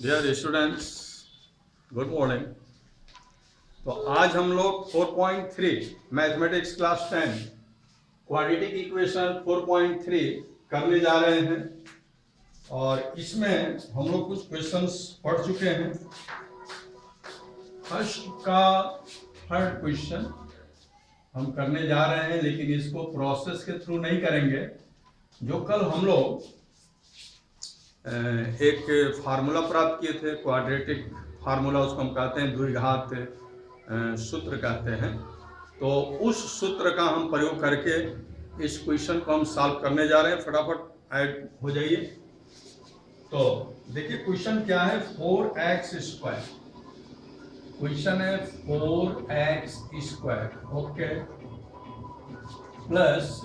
Dear students, good morning. तो आज हम लोग 4.3 मैथमेटिक्स क्लास 10 क्वाड्रेटिक इक्वेशन 4.3 करने जा रहे हैं। और इसमें हम लोग कुछ क्वेश्चंस पढ़ चुके हैं। फर्स्ट का थर्ड क्वेश्चन हम करने जा रहे हैं, लेकिन इसको प्रोसेस के थ्रू नहीं करेंगे। जो कल हम लोग एक फार्मूला प्राप्त किए थे, क्वाड्रेटिक फार्मूला, उसको हम कहते हैं द्विघात सूत्र कहते हैं। तो उस सूत्र का हम प्रयोग करके इस क्वेश्चन को हम सॉल्व करने जा रहे हैं। फटाफट ऐड हो जाइए। तो देखिए क्वेश्चन क्या है, 4x²। क्वेश्चन है 4x², okay, plus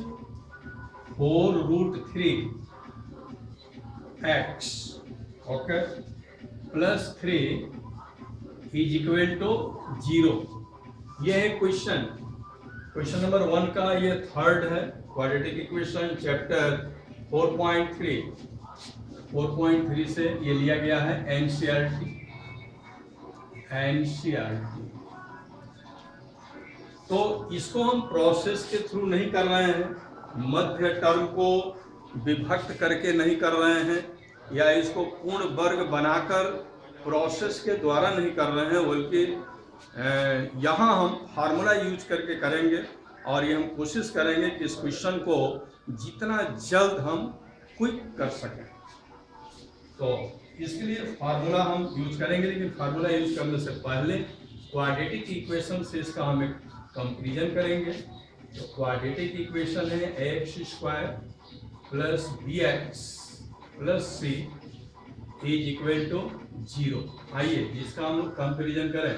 4√3 x, okay, plus 3 is equal to 0। ये है क्वेश्चन नंबर 1 का। ये थर्ड है क्वाड्रेटिक इक्वेशन चैप्टर 4.3 से ये लिया गया है एनसीईआरटी। तो इसको हम प्रोसेस के थ्रू नहीं कर रहे हैं, मध्य टर्म को विभक्त करके नहीं कर रहे हैं, या इसको पूर्ण वर्ग बनाकर प्रोसेस के द्वारा नहीं कर रहे हैं, बल्कि यहाँ हम फार्मूला यूज करके करेंगे। और ये हम कोशिश करेंगे कि इस क्वेश्चन को जितना जल्द हम क्विक कर सकें। तो इसके लिए फार्मूला हम यूज करेंगे, लेकिन फार्मूला यूज करने से पहले क्वाड्रेटिक इक्वेशन से इसका हम एक कंपैरिजन करेंगे। तो क्वाड्रेटिक इक्वेशन है x² plus bx plus c is equal to 0। आइए इसका हम लोग कंपैरिजन करें।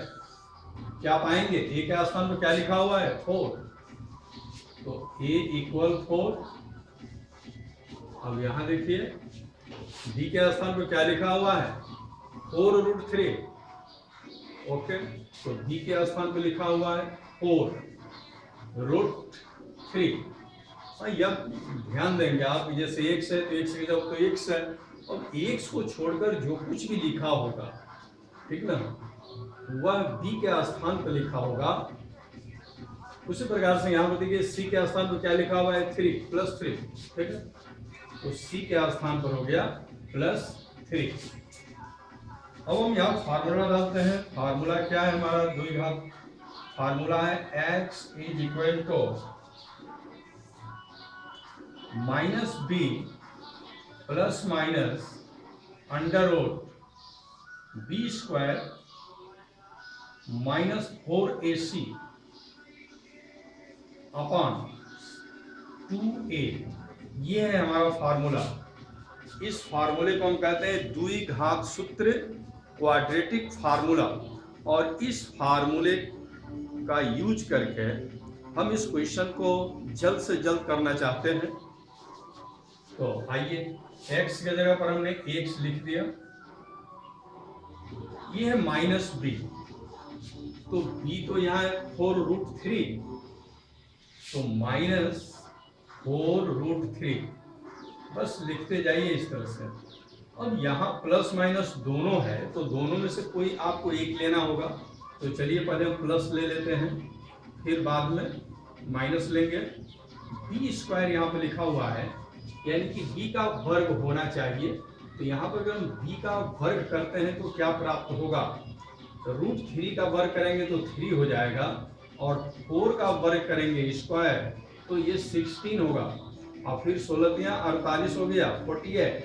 क्या पाएंगे, a के स्थान पर क्या लिखा हुआ है, 4। तो a इक्वल 4। अब यहां देखिए b के स्थान पर क्या लिखा हुआ है, 4√3, ओके। तो b के स्थान पर लिखा हुआ है 4√3। अब ध्यान देंगे आप, जैसे x है तो x की जगह तो x है, और x को छोड़कर जो कुछ भी लिखा होगा, ठीक ना, वह b के स्थान पर लिखा होगा। उसी प्रकार से यहाँ पर देखिए c के स्थान पर क्या लिखा हुआ है, 3 प्लस 3, ठीक है। तो c के स्थान पर हो गया प्लस 3। अब हम यहाँ फार्मूला डालते हैं। फार्मूला क्या है हमारा, द्विघात फार्मूला है x is equal to -b plus minus √ b² minus 4ac upon 2a। ये है हमारा फार्मूला। इस फार्मूले को हम कहते हैं द्विघात सूत्र, क्वाड्रेटिक फार्मूला। और इस फार्मूले का यूज करके हम इस क्वेश्चन को जल्द से जल्द करना चाहते हैं। तो आइए x की जगह पर हमने x लिख दिया। ये है -b, तो b तो यहाँ है 4√3, तो -4√3 बस लिखते जाइए इस तरह से। अब यहाँ प्लस माइनस दोनों है, तो दोनों में से कोई आपको एक लेना होगा। तो चलिए पहले हम प्लस ले लेते हैं, फिर बाद में माइनस लेंगे। b² यहाँ पे लिखा हुआ है, यानी कि b का वर्ग होना चाहिए। तो यहाँ पर अगर हम b का वर्ग करते हैं तो क्या प्राप्त होगा, तो √3 का वर्ग करेंगे तो 3 हो जाएगा, और 4 का वर्ग करेंगे स्क्वायर तो ये 16 होगा, और फिर 16 या 48 हो गया 48।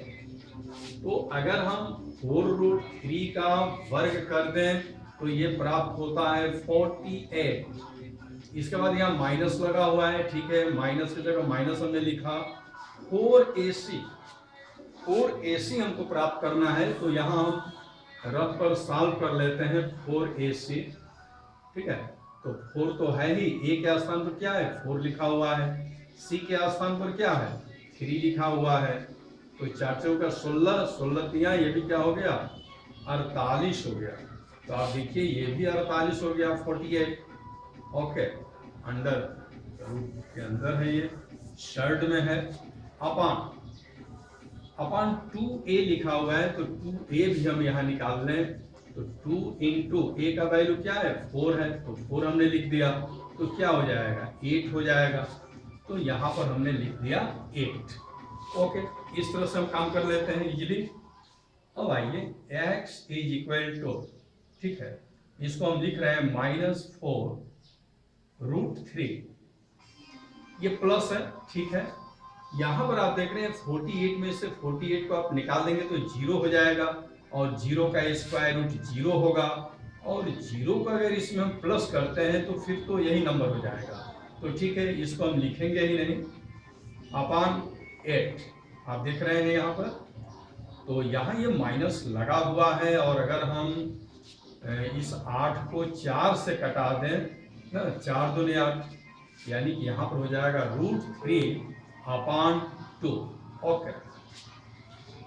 तो अगर हम 4√3 का वर्ग कर दें तो ये प्राप्त होता है 48। इसके बाद यहाँ माइनस लगा हुआ है, ठीक है, माइनस की जगह माइनस हमने लिखा। 4ac हमको प्राप्त करना है, तो यहाँ हम रफ पर सॉल्व कर लेते हैं 4ac, ठीक है। तो 4 तो है ही, a के स्थान पर क्या है, 4 लिखा हुआ है, c के स्थान पर क्या है, 3 लिखा हुआ है। तो 4 का 16, 16 ये भी क्या हो गया, 48 हो गया। तो आप देखिए ये भी 48 हो गया, 48, ओके। अंडर रूट के अंदर है, ये शर्ट में है, अपॉन अपॉन 2a लिखा हुआ है, तो 2a भी हम यहाँ निकाल लें। तो 2 इंटू ए का वैल्यू क्या है, 4 है, तो 4 हमने लिख दिया, तो क्या हो जाएगा, 8 हो जाएगा। तो यहाँ पर हमने लिख दिया 8। ओके, इस तरह से हम काम कर लेते हैं इजीली। अब आइए x इज इक्वल टू, ठीक है, इसको हम लिख रहे हैं -4√3, ये प्लस है, ठीक है। यहाँ पर आप देख रहे हैं 48 में से 48 को आप निकाल देंगे तो 0 हो जाएगा, और 0 का स्क्वायर रूट 0 होगा, और 0 को अगर इसमें हम प्लस करते हैं तो फिर तो यही नंबर हो जाएगा। तो ठीक है, इसको हम लिखेंगे ही नहीं, अपॉन 8 आप देख रहे हैं यहाँ पर। तो यहाँ ये माइनस लगा हुआ है, और अगर हम इस 8 को 4 से कटा दें ना, 4 दूनी 8, यानी कि यहाँ पर हो जाएगा √3/2। ओके,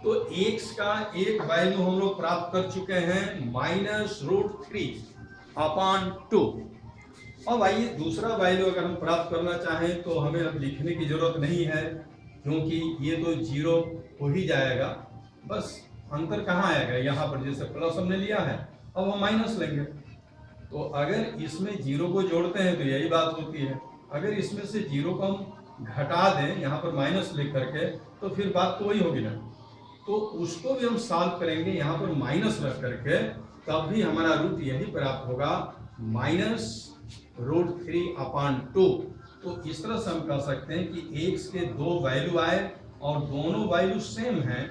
तो x का एक वैल्यू हम लोग प्राप्त कर चुके हैं -√3/2। अब आइए दूसरा वैल्यू अगर हम प्राप्त करना चाहें तो हमें अब लिखने की जरूरत नहीं है, क्योंकि ये तो 0 हो ही जाएगा। बस अंतर कहाँ आएगा, यहाँ पर जैसे प्लस हमने लिया है, अब हम माइनस लेंगे। तो अगर इसमें 0 को जोड़ते हैं तो यही बात होती है, अगर इसमें से 0 को हम घटा दें यहाँ पर माइनस लिख करके, तो फिर बात तो वही होगी ना। तो उसको भी हम सॉल्व करेंगे यहाँ पर माइनस रख करके, तब भी हमारा रूट यही प्राप्त होगा -√3/2। तो इस तरह से हम कह सकते हैं कि x के दो वैल्यू आए और दोनों वैल्यू सेम है,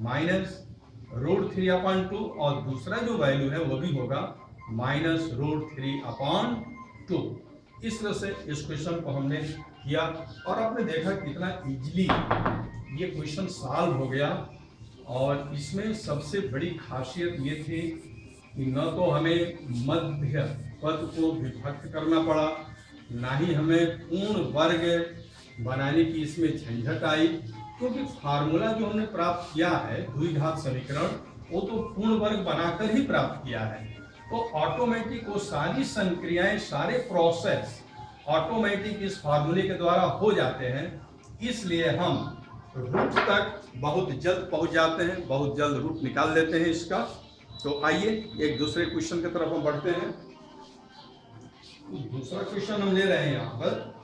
-√3/2, और दूसरा जो वैल्यू है वो भी होगा -√3/2। इस तरह से इस क्वेश्चन को हमने किया, और आपने देखा कितना इजीली ये क्वेश्चन सॉल्व हो गया। और इसमें सबसे बड़ी खासियत ये थी कि न तो हमें मध्य पद को विभक्त करना पड़ा, ना ही हमें पूर्ण वर्ग बनाने की इसमें झंझट आई, क्योंकि फार्मूला जो हमने प्राप्त किया है द्विघात समीकरण, वो तो पूर्ण वर्ग बनाकर ही प्राप्त किया है। तो ऑटोमेटिक वो सारी संक्रियाएं, सारे प्रोसेस ऑटोमेटिक इस फार्मूले के द्वारा हो जाते हैं, इसलिए हम रूट तक बहुत जल्द पहुंच जाते हैं, बहुत जल्द रूट निकाल लेते हैं इसका। तो आइए एक दूसरे क्वेश्चन की तरफ हम बढ़ते हैं। दूसरा क्वेश्चन हम ले रहे हैं यहाँ पर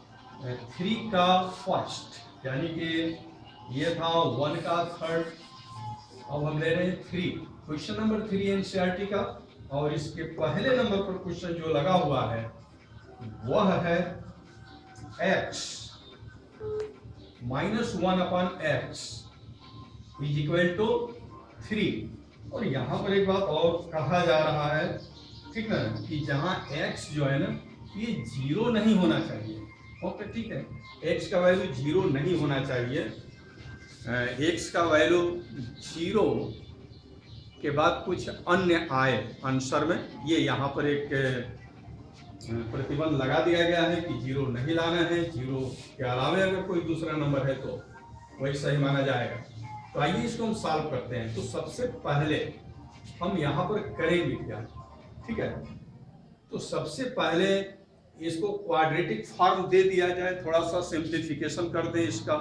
3 का फर्स्ट, यानी कि ये था 1 का थर्ड, अब हम ले रहे हैं 3, क्वेश्चन नंबर 3 एनसीईआरटी का। और इसके पहले नंबर पर क्वेश्चन जो लगा हुआ है वह है x -1/x is equal to 3। और यहाँ पर एक बात और कहा जा रहा है, ठीक ना, कि जहाँ x जो है ना ये 0 नहीं होना चाहिए। ओके, ठीक है, x का वैल्यू 0 नहीं होना चाहिए। x का वैल्यू 0 के बाद कुछ अन्य आए आंसर में, ये यहाँ पर एक प्रतिबंध लगा दिया गया है कि 0 नहीं लाना है, 0 के अलावे अगर कोई दूसरा नंबर है तो वही सही माना जाएगा। तो आइए इसको हम सॉल्व करते हैं। तो सबसे पहले हम यहाँ पर करेंगे क्या, ठीक है, तो सबसे पहले इसको क्वाड्रेटिक फॉर्म दे दिया जाए, थोड़ा सा सिंप्लीफिकेशन कर दें इसका।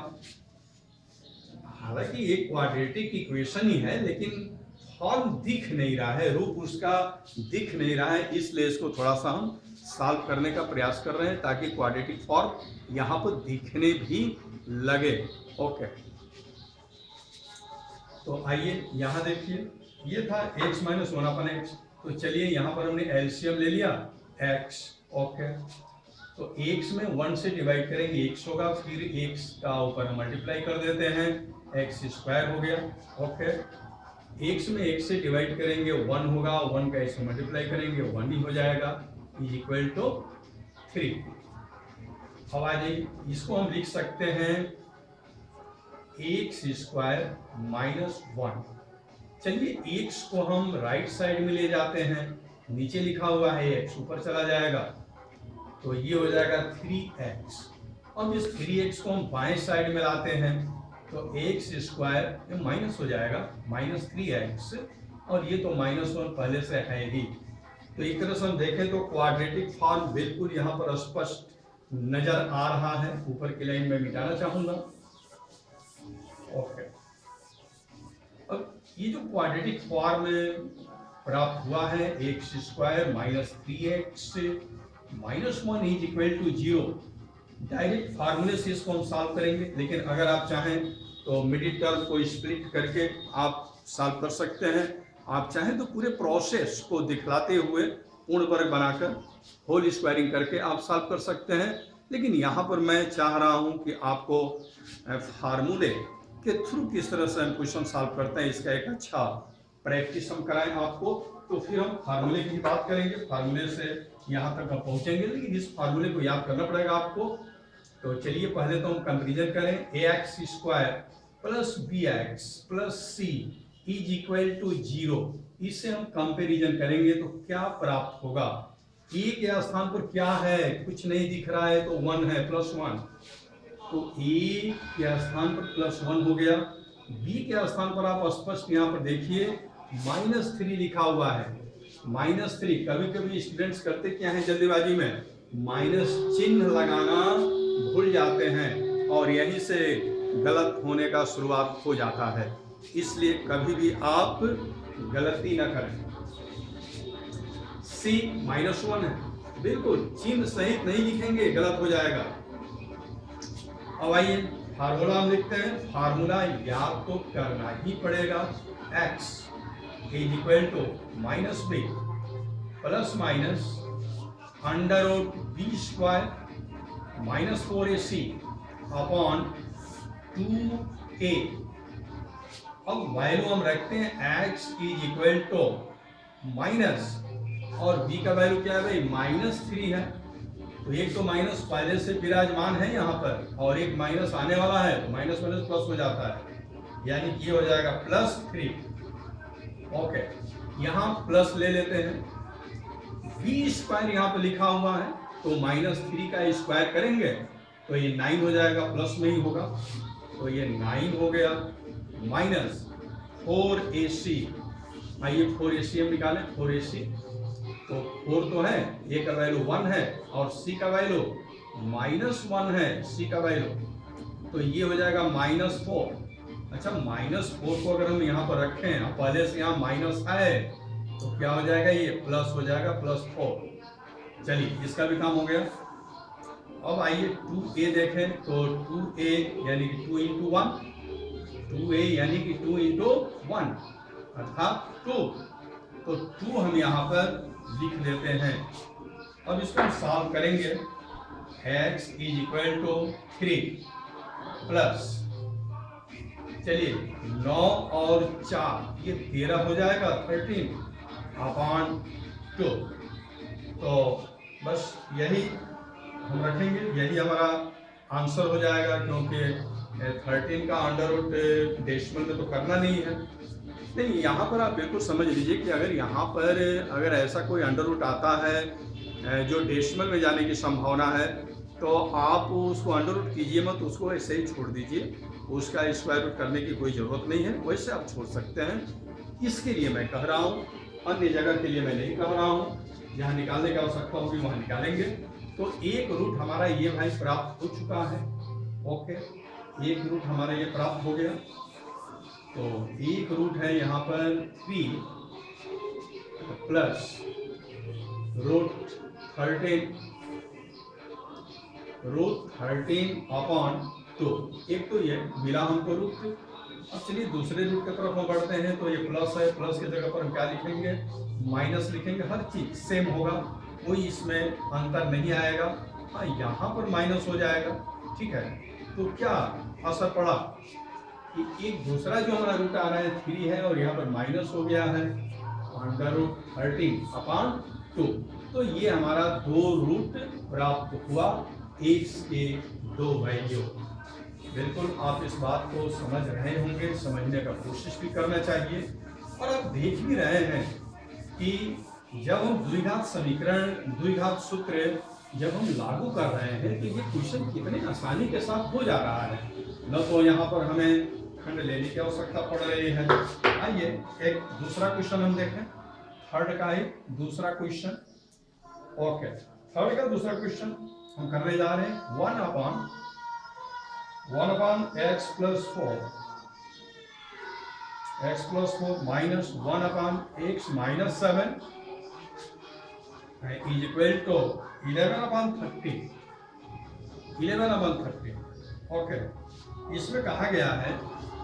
हालांकि ये क्वाड्रेटिक इक्वेशन ही है, लेकिन फॉर्म दिख नहीं रहा है, रूप उसका दिख नहीं रहा है, इसलिए इसको थोड़ा सा हम सॉल्व करने का प्रयास कर रहे हैं ताकि क्वाड्रेटिक फॉर्म यहाँ पर दिखने भी लगे। ओके, तो आइए यहाँ देखिए, ये था x -1/x। तो चलिए यहाँ पर हमने एलसीएम ले लिया x। ओके, तो x में 1 से डिवाइड करेंगे x होगा, फिर x का ऊपर हम मल्टीप्लाई कर देते हैं, x² हो गया। ओके, x में x से डिवाइड करेंगे 1 होगा, 1 का x से मल्टीप्लाई करेंगे 1 ही हो जाएगा, इज इक्वल टू 3। अब आ जाइए, इसको हम लिख सकते हैं x² -1। चलिए x को हम राइट साइड में ले जाते हैं, नीचे लिखा हुआ है x ऊपर चला जाएगा, तो ये हो जाएगा 3x। अब इस 3x को हम बाएं साइड में लाते हैं तो x² माइनस हो जाएगा -3x, और ये तो -1 पहले से है ही। तो एक तरह से हम देखें तो क्वाड्रेटिक फॉर्म बिल्कुल यहाँ पर स्पष्ट नजर आ रहा है। ऊपर की लाइन में मिटाना चाहूंगा। ओके, ये जो क्वाड्रेटिक फॉर्म प्राप्त हुआ है x square minus 3x minus 1 is equal to 0, direct फार्मूले से इसको हम सॉल्व करेंगे, लेकिन अगर आप चाहें तो मिडिल टर्म को स्प्लिट करके आप सॉल्व कर सकते हैं। आप चाहें तो पूरे प्रोसेस को दिखलाते हुए पूर्ण वर्ग बनाकर होल स्क्वायरिंग करके आप सॉल्व कर सकते हैं, लेकिन यहाँ पर मैं चाह रहा हूँ कि आपको फार्मूले के थ्रू किस तरह से हम क्वेश्चन सॉल्व करते हैं इसका एक अच्छा प्रैक्टिस हम कराएं आपको। तो फिर हम फार्मूले की बात करेंगे, फार्मूले से यहाँ तक हम पहुँचेंगे, लेकिन इस फार्मूले को याद करना पड़ेगा आपको। तो चलिए पहले तो हम कंपेरिजन करें। ax square plus bx plus c is equal to 0, इससे हम कंपेरिजन करेंगे तो क्या प्राप्त होगा। a के स्थान पर क्या है, कुछ नहीं दिख रहा है तो 1 है, प्लस 1, तो a के स्थान पर प्लस 1 हो गया। b के स्थान पर आप स्पष्ट यहाँ पर देखिए माइनस 3 लिखा हुआ है, माइनस 3। कभी कभी स्टूडेंट्स करते क्या है जल्दीबाजी में माइनस चिन्ह लगाना भूल जाते हैं और यहीं से गलत होने का शुरुआत हो जाता है, इसलिए कभी भी आप गलती ना करें। c माइनस 1 है, बिल्कुल चिन्ह सहित नहीं लिखेंगे, गलत हो जाएगा। अब आइए फार्मूला हम लिखते हैं। फार्मूला याद तो करना ही पड़ेगा। x is equal to minus B plus minus under root B square minus 4ac upon 2a। अब वैल्यू हम रखते हैं x is equal to minus, और b का वैल्यू क्या है भाई, माइनस 3 है, तो एक तो माइनस पहले से विराजमान है यहाँ पर और एक माइनस आने वाला है, तो माइनस माइनस प्लस हो जाता है, यानी कि ये हो जाएगा प्लस 3। ओके, यहाँ प्लस ले लेते हैं, b स्क्वायर यहाँ पर लिखा हुआ है तो माइनस 3 का स्क्वायर करेंगे तो ये 9 हो जाएगा, प्लस में ही होगा, तो ये 9 हो गया माइनस 4ac। आइए 4ac हम निकालें। 4ac तो 4 तो है, a का वैल्यू 1 है और c का वैल्यू माइनस 1 है, c का वैल्यू, तो ये हो जाएगा माइनस 4। अच्छा, माइनस 4 को अगर हम यहाँ पर रखें, पहले से यहाँ माइनस है तो क्या हो जाएगा, ये प्लस हो जाएगा, प्लस 4। चलिए इसका भी काम हो गया। अब आइए 2a देखें, तो 2a यानी कि 2 इंटू 1, 2a यानी कि 2 इंटू 1 अर्थात 2, तो 2 हम यहाँ पर लिख देते हैं। अब इसको हम सॉल्व करेंगे। x is equal to 3 plus, चलिए 9 और 4 ये 13 हो जाएगा, 13 अपॉन 2। तो बस यही हम रखेंगे, यही हमारा आंसर हो जाएगा, क्योंकि 13 का अंडर रूट डेसिमल में तो करना नहीं है। नहीं, यहाँ पर आप बिल्कुल समझ लीजिए कि अगर यहाँ पर अगर ऐसा कोई अंडर रूट आता है जो डेसिमल में जाने की संभावना है, तो आप उसको अंडर रूट कीजिए मत, उसको ऐसे ही छोड़ दीजिए, उसका स्क्वायर रूट करने की कोई ज़रूरत नहीं है, वैसे आप छोड़ सकते हैं। इसके लिए मैं कह रहा हूँ, अन्य जगह के लिए मैं नहीं कह रहा हूँ, जहाँ निकालने की आवश्यकता होगी वहाँ निकालेंगे। तो एक रूट हमारा ये भाई प्राप्त हो चुका है। ओके, एक रूट हमारा ये प्राप्त हो गया, तो एक रूट है यहाँ पर 3 प्लस रूट 13 अपॉन 2। एक तो ये मिला हमको रूट। अब चलिए दूसरे रूट की तरफ हम बढ़ते हैं, तो ये प्लस है, प्लस की जगह पर हम क्या लिखेंगे, माइनस लिखेंगे, हर चीज सेम होगा, कोई इसमें अंतर नहीं आएगा। हाँ, यहाँ पर माइनस हो जाएगा, ठीक है। तो क्या असर पड़ा कि एक दूसरा जो हमारा रूट आ रहा है 3 है और यहाँ पर माइनस हो गया है अंडर रूट 13 अपॉन 2। तो ये हमारा 2 रूट प्राप्त हुआ, x के 2 वैल्यू। बिल्कुल आप इस बात को समझ रहे होंगे, समझने का कोशिश भी करना चाहिए। और आप देख भी रहे हैं कि जब हम द्विघात समीकरण, द्विघात सूत्र जब हम लागू कर रहे हैं तो ये क्वेश्चन कितने आसानी के साथ हो जा रहा है, न तो यहाँ पर हमें खंड लेने की आवश्यकता पड़ रही है। आइए एक दूसरा क्वेश्चन हम देखें, थर्ड का एक दूसरा क्वेश्चन। ओके, थर्ड का दूसरा क्वेश्चन हम करने जा रहे हैं। 1 upon x plus 4 x plus 4 minus 1 upon x minus 7 is equal to 11 upon 30, 11 upon 30। Okay, इसमें कहा गया है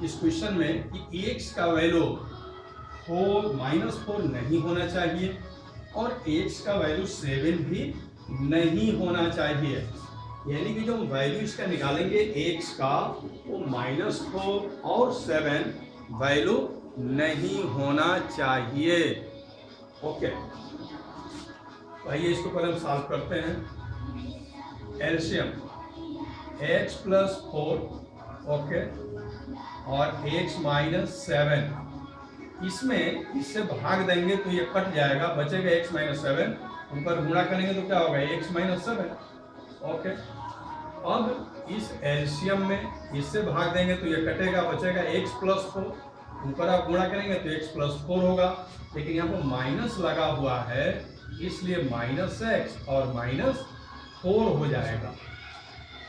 इस क्वेश्चन में कि x का वैल्यू -4 नहीं होना चाहिए और x का वैल्यू 7 भी नहीं होना चाहिए। यानी कि जो वैल्यू इसका निकालेंगे x का वो -4 और 7 वैल्यू नहीं होना चाहिए। ओके, तो आइए इसको पहले हम सॉल्व करते हैं। एलसीएम x प्लस 4 ओके और x माइनस 7, इसमें इससे भाग देंगे तो ये कट जाएगा, बचेगा x माइनस 7, ऊपर गुणा करेंगे तो क्या होगा x माइनस 7। ओके, अब इस एलसीएम में इससे भाग देंगे तो ये कटेगा, बचेगा x प्लस 4, ऊपर आप गुणा करेंगे तो x प्लस 4 होगा, लेकिन यहाँ पर माइनस लगा हुआ है इसलिए माइनस x और माइनस 4 हो जाएगा,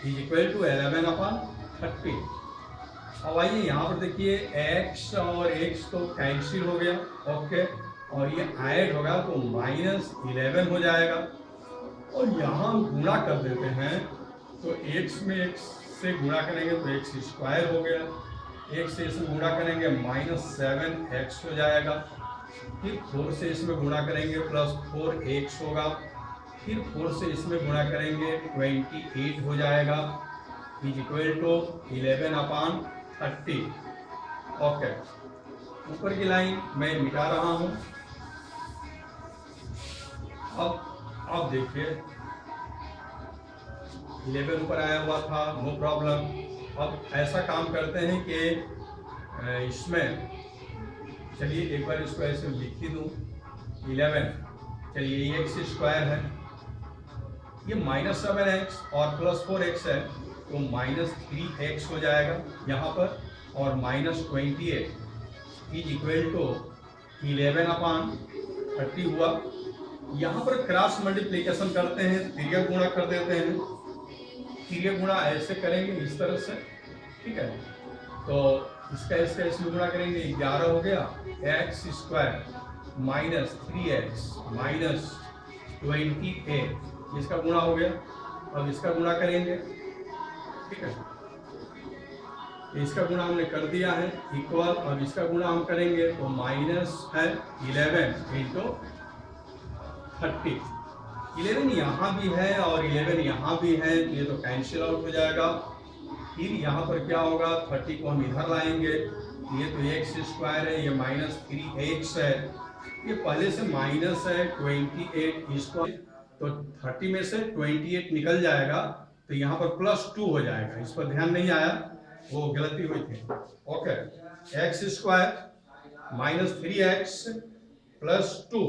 इज इक्वल टू 11 अपॉन 30। अब आइए यहाँ पर देखिए x और x तो कैंसिल हो गया। ओके, और ये ऐड होगा तो -11 हो जाएगा, और यहाँ गुणा कर देते हैं तो x में x से गुणा करेंगे तो x स्क्वायर हो गया, x से इसमें गुणा करेंगे -7x हो जाएगा, फिर 4 से इसमें गुणा करेंगे प्लस 4x होगा, फिर 4 से इसमें गुणा करेंगे 28 हो जाएगा, is equal to 11 upon 30। Okay, ऊपर की लाइन मैं मिटा रहा हूं। अब देखिए 11 ऊपर आया हुआ था, नो प्रॉब्लम। अब ऐसा काम करते हैं कि इसमें चलिए एक बार इसको ऐसे लिख ही दूँ, 11 चलिए ये x स्क्वायर है, ये -7x और प्लस 4x है तो -3x हो जाएगा यहाँ पर, और -28 इज इक्वल टू 11 अपॉन 30 हुआ। यहाँ पर क्रॉस मल्टीप्लिकेशन करते हैं, तिर्यक गुणा कर देते हैं, तिर्यक गुणा ऐसे करेंगे इस तरह से, ठीक है, तो इसका इसमें गुणा करेंगे 11 हो गया, x स्क्वायर -3x माइनस 28 इसका गुणा हो गया। अब इसका गुणा करेंगे, ठीक है, इसका गुणा हमने कर दिया है इक्वल, अब इसका गुणा हम करेंगे तो माइनस है 11 इंटू 30, 11 यहाँ भी है और 11 यहाँ भी है, तो ये तो कैंसिल आउट हो जाएगा। फिर यहाँ पर क्या होगा, 30 को हम इधर लाएंगे, ये तो x स्क्वायर है, ये -3x है, ये पहले से माइनस है 28, इसको तो 30 में से 28 निकल जाएगा तो यहाँ पर +2 हो जाएगा, इस पर ध्यान नहीं आया, वो गलती हुई थी। Okay, x square -3x plus 2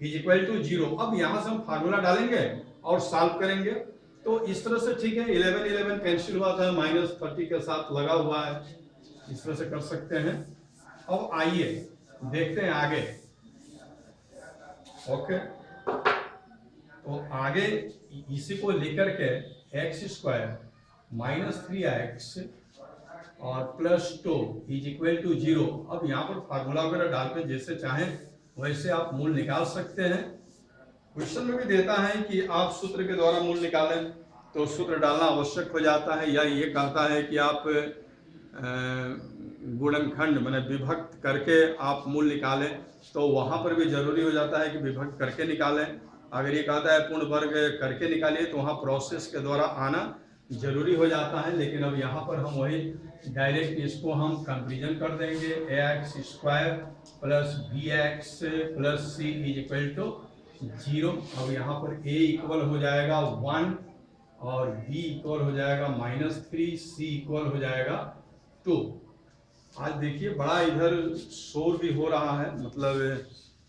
is equal to 0। अब यहाँ से हम फार्मूला डालेंगे और सॉल्व करेंगे, तो इस तरह से ठीक है, 11 कैंसिल हुआ था, -30 के साथ लगा हुआ है, इस तरह से कर सकते हैं। अब आइए देखते हैं आगे। ओके, तो आगे इसी को लेकर के x स्क्वायर -3x और +2 इज इक्वल टू 0। अब यहाँ पर फार्मूला वगैरह डालकर जैसे चाहें वैसे आप मूल निकाल सकते हैं। क्वेश्चन में भी देता है कि आप सूत्र के द्वारा मूल निकालें, तो सूत्र डालना आवश्यक हो जाता है, या ये कहता है कि आप गुणनखंड माने विभक्त करके आप मूल निकालें, तो वहाँ पर भी जरूरी हो जाता है कि विभक्त करके निकालें। अगर ये कहता है पूर्ण वर्ग करके निकालिए तो वहाँ प्रोसेस के द्वारा आना जरूरी हो जाता है, लेकिन अब यहाँ पर हम वही डायरेक्ट इसको हम कंपेरिजन कर देंगे, ax square plus bx plus c is equal to 0। अब यहाँ पर a इक्वल हो जाएगा 1 और b इक्वल हो जाएगा -3, c इक्वल हो जाएगा 2। आज देखिए बड़ा इधर शोर भी हो रहा है, मतलब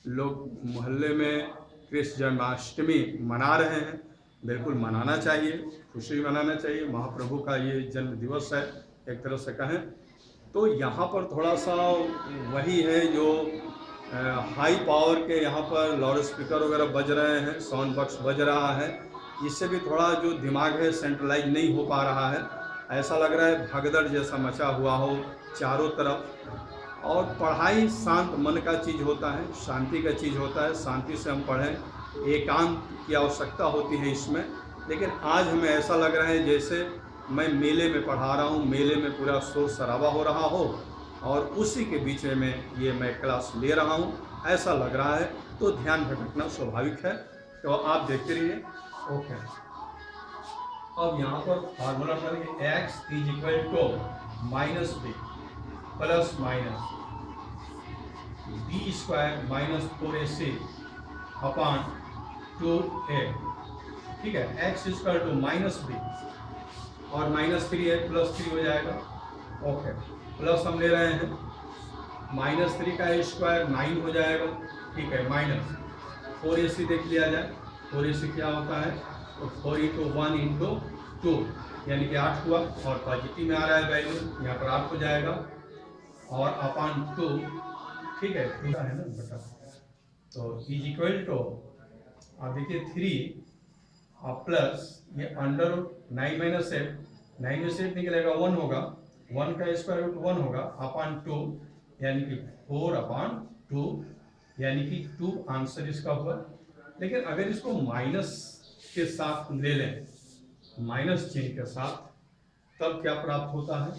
लोग मोहल्ले में कृष्ण जन्माष्टमी मना रहे हैं, बिल्कुल मनाना चाहिए, खुशी मनाना चाहिए, महाप्रभु का ये जन्म दिवस है एक तरह से कहें। तो यहाँ पर थोड़ा सा वही है जो हाई पावर के यहाँ पर लाउड स्पीकर वगैरह बज रहे हैं, साउंड बॉक्स बज रहा है, इससे भी थोड़ा जो दिमाग है सेंट्रलाइज नहीं हो पा रहा है, ऐसा लग रहा है भगदड़ जैसा मचा हुआ हो चारों तरफ। और पढ़ाई शांत मन का चीज़ होता है, शांति का चीज़ होता है, शांति से हम पढ़ें, एकांत की आवश्यकता होती है इसमें। लेकिन आज हमें ऐसा लग रहा है जैसे मैं मेले में पढ़ा रहा हूँ, मेले में पूरा शोर शराबा हो रहा हो और उसी के बीच में ये मैं क्लास ले रहा हूँ, ऐसा लग रहा है, तो ध्यान भटकना स्वाभाविक है। तो आप देखते रहिए। ओके, अब यहाँ पर फार्मूला पढ़ेंगे, x is equal to minus B plus minus B square minus 4ac upon 2a। ठीक है, x is equal to minus B और -3 है, +3 हो जाएगा। ओके, प्लस हम ले रहे हैं, -3 का स्क्वायर 9 हो जाएगा। ठीक है, माइनस 4ac देख लिया जाए, 4ac क्या होता है, तो 4 × 1 × 2 यानी कि 8 हुआ, और पॉजिटिव में आ रहा है वैल्यू, यहाँ पर 8 हो जाएगा, और अपॉन 2। ठीक है, पूरा है ना बटा, तो इज इक्वल टू, आप देखिए 3 और प्लस ये अंडर 9 - 8, 9 में से 8 निकलेगा 1 होगा, 1 का स्क्वायर रूट 1 होगा, अपॉन 2 यानी कि 4/2 यानी कि 2 आंसर इसका हुआ। लेकिन अगर इसको माइनस के साथ ले लें, माइनस चिन्ह के साथ, तब क्या प्राप्त होता है,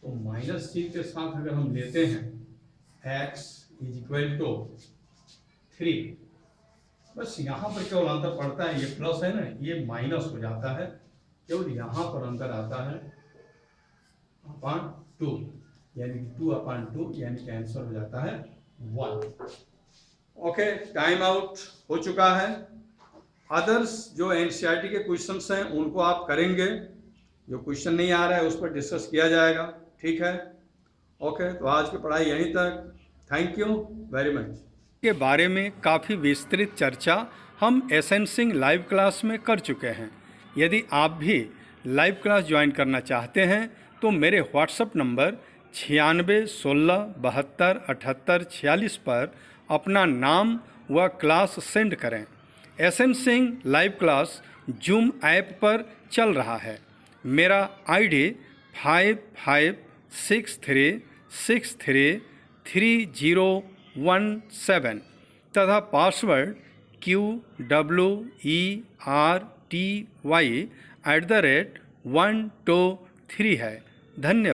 तो माइनस चिन्ह के साथ अगर हम लेते हैं x इज इक्वल टू 3, बस यहाँ पर केवल अंतर पड़ता है, ये प्लस है ना, ये माइनस हो जाता है, केवल यहाँ पर अंतर आता है अपॉन 2 यानी कि 2/2 यानी कि आंसर हो जाता है 1। ओके, टाइम आउट हो चुका है। अदर्स जो एनसीईआरटी के क्वेश्चंस हैं उनको आप करेंगे, जो क्वेश्चन नहीं आ रहा है उस पर डिस्कस किया जाएगा। ठीक है, ओके, तो आज की पढ़ाई यहीं तक। Thank you very much. के बारे में काफ़ी विस्तृत चर्चा हम एसएन सिंह लाइव क्लास में कर चुके हैं। यदि आप भी लाइव क्लास ज्वाइन करना चाहते हैं तो मेरे व्हाट्सएप नंबर 96 16 72 78 46 पर अपना नाम व क्लास सेंड करें। SN Singh live class zoom app पर चल रहा है। मेरा ID 5563633017 तथा पासवर्ड QWERTY @123 है। धन्यवाद।